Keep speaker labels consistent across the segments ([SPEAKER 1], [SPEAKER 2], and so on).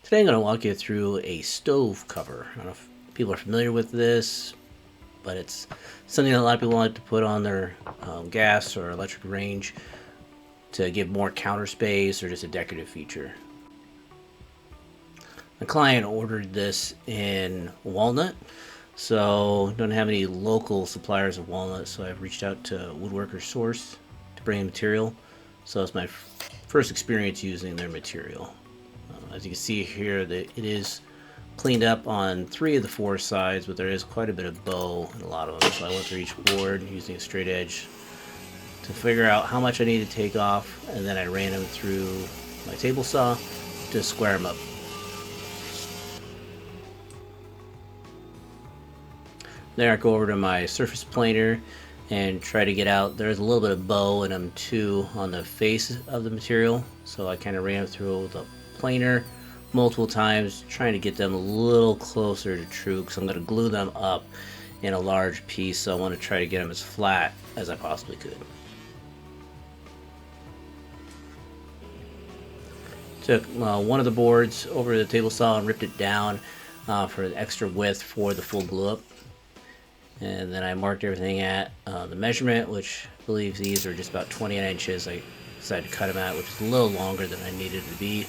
[SPEAKER 1] Today I'm going to walk you through a stove cover. I don't know if people are familiar with this, but it's something that a lot of people like to put on their gas or electric range to give more counter space or just a decorative feature. My client ordered this in walnut, so don't have any local suppliers of walnut, so I've reached out to Woodworker Source to bring in material. So it's my first experience using their material. As you can see here, it is cleaned up on 3 of the 4 sides, but there is quite a bit of bow in a lot of them. So I went through each board using a straight edge to figure out how much I need to take off, and then I ran them through my table saw to square them up. Then I go over to my surface planer and try to get out. There's a little bit of bow in them too on the face of the material, so I kind of ran through the planer multiple times trying to get them a little closer to true, because I'm going to glue them up in a large piece, so I want to try to get them as flat as I possibly could. Took one of the boards over the table saw and ripped it down for an extra width for the full glue up. And then I marked everything at the measurement, which I believe these are just about 28 inches. I decided to cut them out, which is a little longer than I needed to be.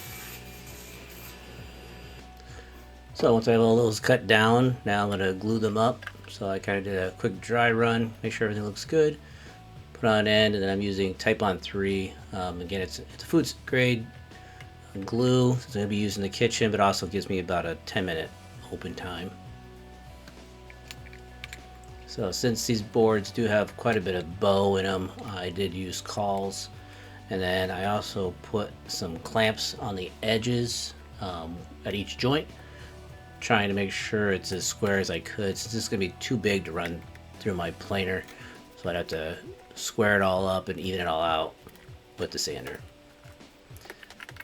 [SPEAKER 1] So once I have all those cut down, now I'm going to glue them up. So I kind of did a quick dry run, make sure everything looks good. Put on end, and then I'm using Type-On 3. Again, it's a food grade glue. It's going to be used in the kitchen, but also gives me about a 10-minute open time. So since these boards do have quite a bit of bow in them, I did use cauls, and then I also put some clamps on the edges at each joint, trying to make sure it's as square as I could, since this is going to be too big to run through my planer, so I'd have to square it all up and even it all out with the sander.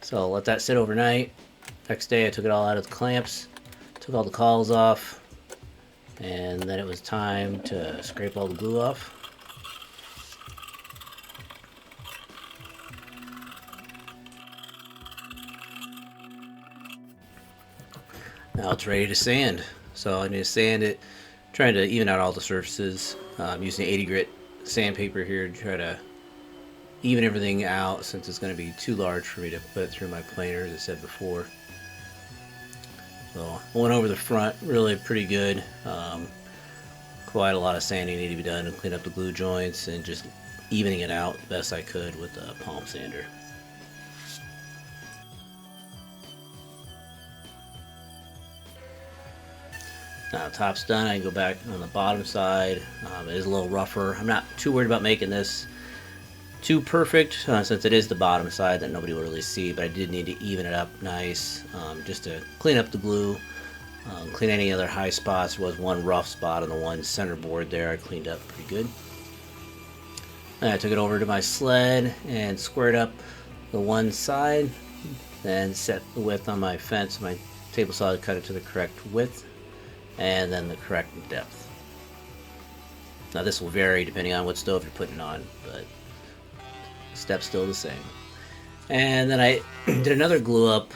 [SPEAKER 1] So I'll let that sit overnight. Next day I took it all out of the clamps, took all the cauls off, and then it was time to scrape all the glue off. Now it's ready to sand. So I need to sand it, trying to even out all the surfaces. I'm using 80 grit sandpaper here to try to even everything out, since it's going to be too large for me to put through my planer, as I said before. So I went over the front really pretty good. Quite a lot of sanding needed to be done to clean up the glue joints and just evening it out the best I could with the palm sander. Now top's done, I can go back on the bottom side. It is a little rougher. I'm not too worried about making this too perfect, since it is the bottom side that nobody will really see, but I did need to even it up nice, just to clean up the glue, clean any other high spots. There was one rough spot on the one center board there I cleaned up pretty good. Then I took it over to my sled and squared up the one side, then set the width on my fence, my table saw to cut it to the correct width and then the correct depth. Now this will vary depending on what stove you're putting on, but step's still the same. And then I did another glue up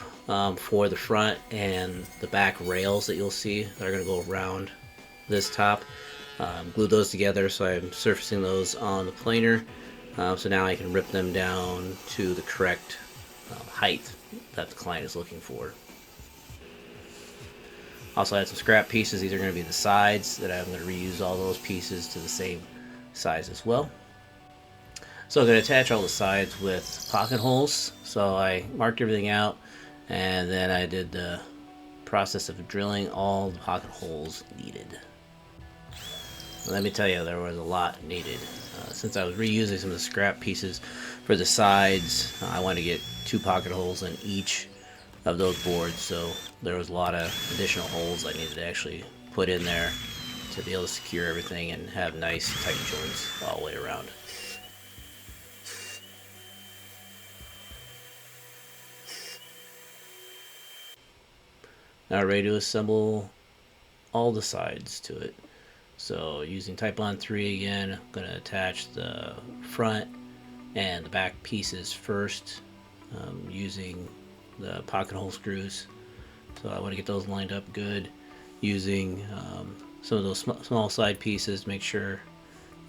[SPEAKER 1] for the front and the back rails that you'll see that are going to go around this top. Glued those together, so I'm surfacing those on the planer. So now I can rip them down to the correct height that the client is looking for. Also, I had some scrap pieces. These are going to be the sides that I'm going to reuse all those pieces to the same size as well. So I'm going to attach all the sides with pocket holes. So I marked everything out, and then I did the process of drilling all the pocket holes needed. Let me tell you, there was a lot needed. Since I was reusing some of the scrap pieces for the sides, I wanted to get 2 pocket holes in each of those boards, so there was a lot of additional holes I needed to actually put in there to be able to secure everything and have nice tight joints all the way around. Now ready to assemble all the sides to it. So using Type-On 3 again, I'm going to attach the front and the back pieces first, using the pocket hole screws So I want to get those lined up good using some of those small side pieces to make sure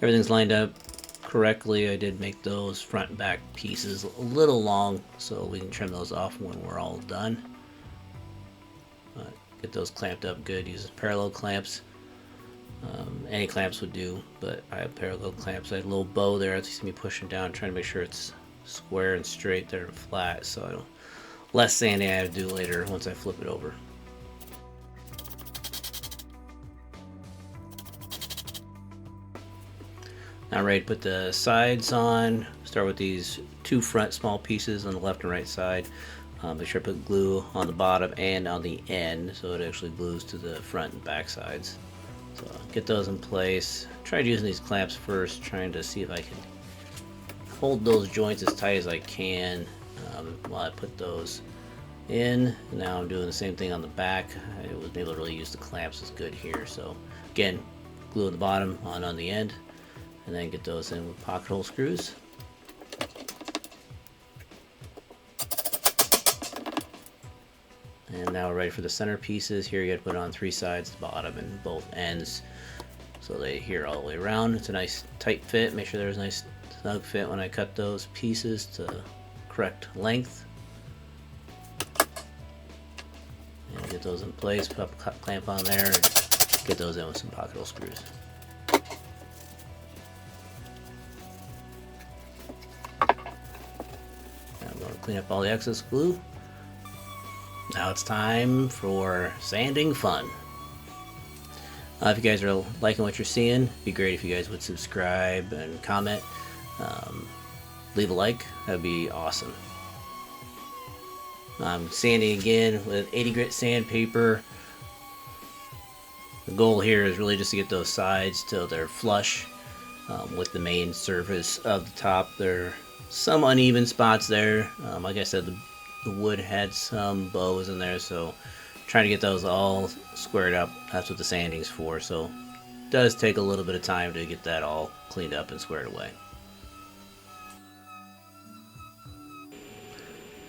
[SPEAKER 1] everything's lined up correctly. I did make those front and back pieces a little long, so we can trim those off when we're all done. Get those clamped up good. Use parallel clamps. Any clamps would do, but I have parallel clamps. I had a little bow there. It's just me pushing down, trying to make sure it's square and straight there and flat, so I don't less sanding I have to do later once I flip it over. Now I'm ready to put the sides on. Start with these two front small pieces on the left and right side. Make sure I put glue on the bottom and on the end so it actually glues to the front and back sides. So get those in place. Tried using these clamps first, trying to see if I can hold those joints as tight as I can while I put those in. Now I'm doing the same thing on the back. I wasn't able to really use the clamps as good here. So again, glue at the bottom on the end, and then get those in with pocket hole screws. And now we're ready for the center pieces. Here you got to put it on three sides, the bottom and both ends, so they adhere all the way around. It's a nice tight fit. Make sure there's a nice snug fit when I cut those pieces to correct length. And get those in place, put a clamp on there, and get those in with some pocket hole screws. Now I'm going to clean up all the excess glue. Now it's time for sanding fun. If you guys are liking what you're seeing, it'd be great if you guys would subscribe and comment. Leave a like, that'd be awesome. I'm sanding again with 80 grit sandpaper. The goal here is really just to get those sides till they're flush with the main surface of the top. There are some uneven spots there. Like I said, the wood had some bows in there, so trying to get those all squared up. That's what the sanding's for. So it does take a little bit of time to get that all cleaned up and squared away.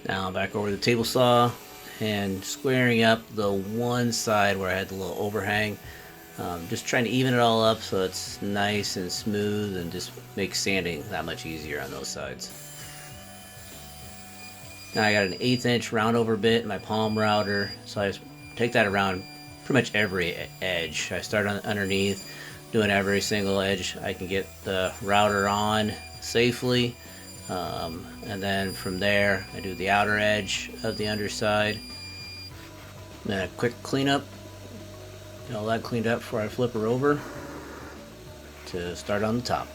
[SPEAKER 1] Now I'm back over the table saw and squaring up the one side where I had the little overhang. Just trying to even it all up so it's nice and smooth and just makes sanding that much easier on those sides. Now I got an 1/8 inch round over bit in my palm router, so I just take that around pretty much every edge. I start on underneath, doing every single edge I can get the router on safely, and then from there I do the outer edge of the underside. And then a quick cleanup, get all that cleaned up before I flip her over to start on the top.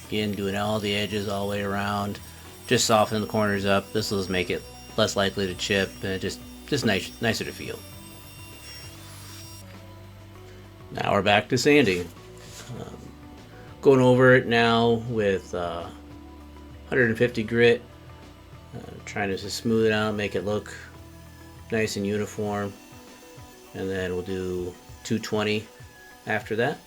[SPEAKER 1] Again, doing all the edges all the way around, just soften the corners up. This will just make it less likely to chip and just nicer to feel. Now we're back to sanding. Going over it now with 150 grit, trying to just smooth it out, make it look nice and uniform, and then we'll do 220 after that.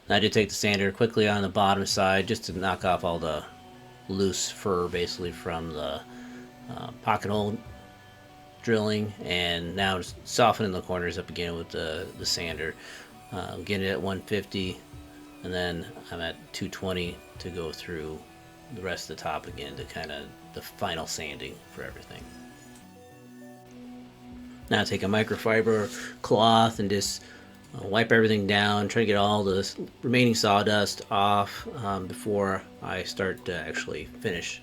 [SPEAKER 1] I did take the sander quickly on the bottom side just to knock off all the loose fur basically from the pocket hole drilling, and now just softening the corners up again with the sander. Getting it at 150, and then I'm at 220 to go through the rest of the top again to kind of the final sanding for everything. Now take a microfiber cloth and just wipe everything down, try to get all the remaining sawdust off before I start to actually finish.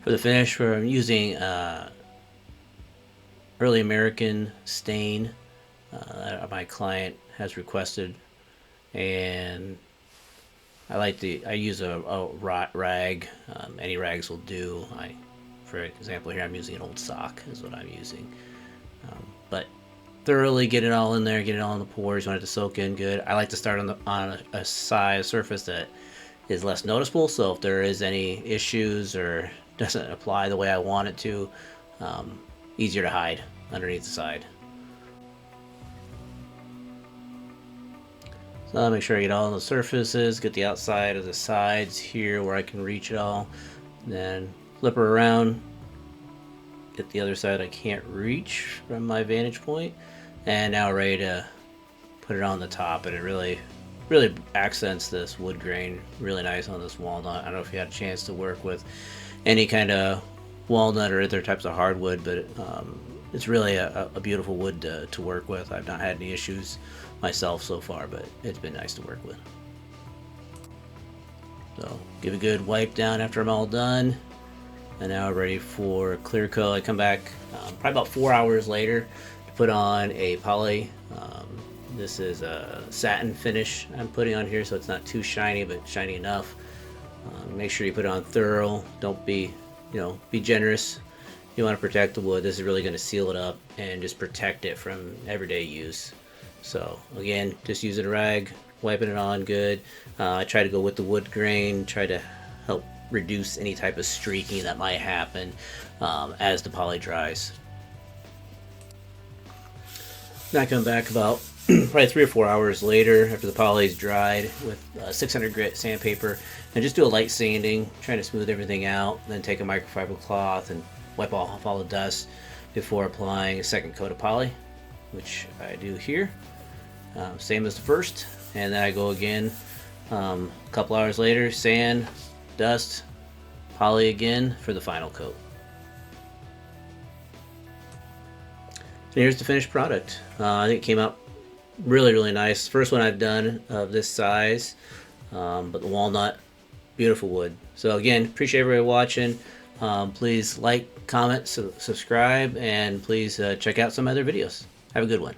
[SPEAKER 1] For the finish, I'm using Early American stain that my client has requested, and I use a rag. Any rags will do. For example, here I'm using an old sock is what I'm using, but thoroughly get it all in there, get it all in the pores. You want it to soak in good. I like to start on a surface that is less noticeable, so if there is any issues or doesn't apply the way I want it to, easier to hide underneath the side. So I'll make sure I get all the surfaces, get the outside of the sides here where I can reach it all. Then flip her around, get the other side I can't reach from my vantage point, and now we're ready to put it on the top. And it really accents this wood grain really nice on this walnut. I don't know if you had a chance to work with any kind of walnut or other types of hardwood, but it's really a beautiful wood to work with. I've not had any issues myself so far, but it's been nice to work with. So give a good wipe down after I'm all done, and now we're ready for clear coat. I come back probably about 4 hours later to put on a poly. This is a satin finish I'm putting on here, so it's not too shiny, but shiny enough. Make sure you put it on thorough. Don't be, be generous. You want to protect the wood. This is really going to seal it up and just protect it from everyday use. So again, just using a rag, wiping it on good. I try to go with the wood grain, try to help reduce any type of streaking that might happen as the poly dries. Now I come back about probably 3 or 4 hours later after the poly's dried with 600 grit sandpaper, and just do a light sanding, trying to smooth everything out. Then take a microfiber cloth and wipe off all the dust before applying a second coat of poly, which I do here. Same as the first, and then I go again a couple hours later, sand, dust, poly again for the final coat. And here's the finished product. I think it came out really nice. First one I've done of this size, but the walnut, beautiful wood. So again, appreciate everybody watching. Please like, comment, subscribe, and please check out some other videos. Have a good one.